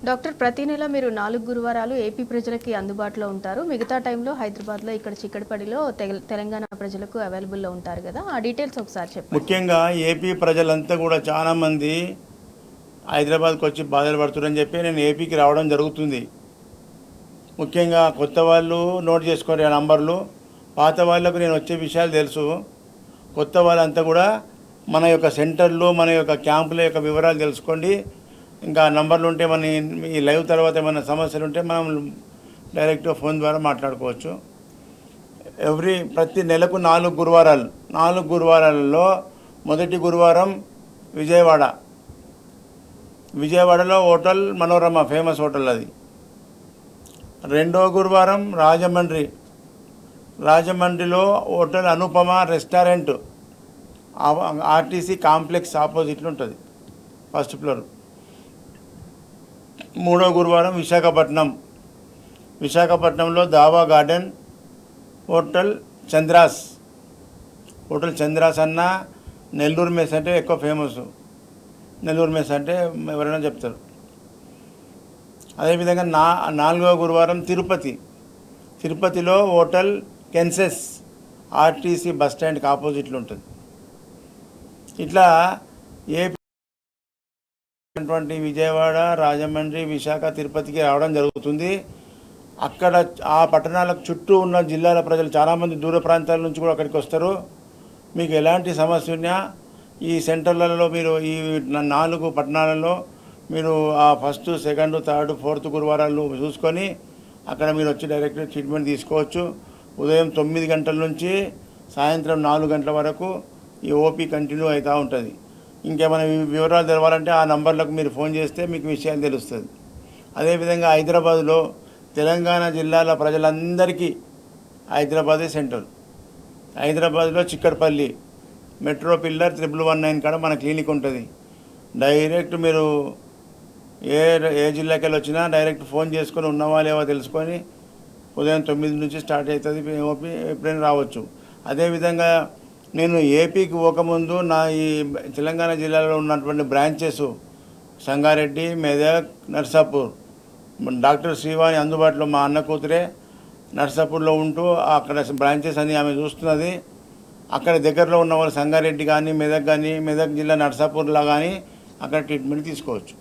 Doctor ప్రతి నెల మీరు 4 గురువారాలు ఏపీ ప్రజలకి అందుబాటులో ఉంటారు. మిగతా టైంలో హైదరాబాద్లో ఇక్కడ చిక్కడపల్లిలో తెలంగాణ ప్రజలకు అవైలబుల్లో ఉంటారు కదా, ఆ డీటెయిల్స్ ఒకసారి చెప్పండి. ముఖ్యంగా ఏపీ ప్రజలంతా కూడా చాలామంది హైదరాబాద్కి వచ్చి బాధలు పడుతున్నారని చెప్పి నేను ఏపీకి రావడం జరుగుతుంది. ముఖ్యంగా కొత్త వాళ్ళు నోట్ చేసుకోండి ఆ నంబర్లు. పాత వాళ్ళకు నేను వచ్చే విషయాలు తెలుసు. కొత్త వాళ్ళంతా కూడా మన యొక్క సెంటర్లు, మన యొక్క క్యాంపుల యొక్క వివరాలు తెలుసుకోండి. ఇంకా నంబర్లు ఉంటే మన ఈ లైవ్ తర్వాత ఏమైనా సమస్యలు ఉంటే మనం డైరెక్ట్ ఫోన్ ద్వారా మాట్లాడుకోవచ్చు. ప్రతి నెలకు 4 గురువారాలు. 4 గురువారాలలో మొదటి గురువారం విజయవాడలో హోటల్ మనోరమ ఫేమస్ హోటల్ అది. రెండో గురువారం రాజమండ్రిలో hotel Anupama restaurant RTC complex ఆపోజిట్లో ఉంటుంది, ఫస్ట్ ఫ్లోర్. మూడో గురువారం విశాఖపట్నంలో దావా గార్డెన్ హోటల్ చంద్రాస్ అన్న నెల్లూరు మెస్ అంటే ఎక్కువ ఫేమస్. నెల్లూరు మెస్ అంటే ఎవరైనా చెప్తారు. అదేవిధంగా నాలుగవ గురువారం తిరుపతిలో హోటల్ కెన్సెస్ ఆర్టీసీ బస్ స్టాండ్కి ఆపోజిట్లో ఉంటుంది. ఇట్లా అటువంటి విజయవాడ, రాజమండ్రి, విశాఖ, తిరుపతికి రావడం జరుగుతుంది. అక్కడ ఆ పట్టణాలకు చుట్టూ ఉన్న జిల్లాల ప్రజలు చాలామంది దూర ప్రాంతాల నుంచి కూడా అక్కడికి వస్తారు. మీకు ఎలాంటి సమస్య ఉన్నా ఈ సెంటర్లలో మీరు ఈ 4 పట్టణాలలో మీరు ఆ ఫస్ట్, సెకండ్, థర్డ్, ఫోర్త్ గురువారాలు చూసుకొని అక్కడ మీరు వచ్చి డైరెక్ట్ ట్రీట్మెంట్ తీసుకోవచ్చు. ఉదయం 9 గంటల నుంచి సాయంత్రం 4 గంటల వరకు ఈ ఓపీ కంటిన్యూ అవుతూ ఉంటుంది. ఇంకేమైనా వివరాలు తెలవాలంటే ఆ నంబర్లకు మీరు ఫోన్ చేస్తే మీకు విషయాలు తెలుస్తుంది. అదేవిధంగా హైదరాబాద్లో తెలంగాణ జిల్లాల ప్రజలందరికీ హైదరాబాదే సెంటర్. హైదరాబాద్లో చిక్కడపల్లి మెట్రో పిల్లర్ 1119 కాడ మన క్లినిక్ ఉంటుంది. డైరెక్ట్ మీరు ఏ జిల్లాకి వెళ్ళి వచ్చినా డైరెక్ట్ ఫోన్ చేసుకొని ఉన్నవా లేవో తెలుసుకొని ఉదయం 9 నుంచి స్టార్ట్ అవుతుంది. ఓపీ ఎప్పుడైనా రావచ్చు. అదేవిధంగా నేను ఏపీకి పోకముందు ఈ తెలంగాణ జిల్లాలో ఉన్నటువంటి బ్రాంచెస్ సంగారెడ్డి, మెదక్, నర్సాపూర్, డాక్టర్ శ్రీవాణి అందుబాటులో మా అన్న కూతురే నర్సాపూర్లో ఉంటూ అక్కడ బ్రాంచెస్ అని ఆమె చూస్తున్నది. అక్కడ దగ్గరలో ఉన్న వాళ్ళు సంగారెడ్డి కానీ మెదక్ జిల్లా నర్సాపూర్లో కానీ అక్కడ ట్రీట్మెంట్ తీసుకోవచ్చు.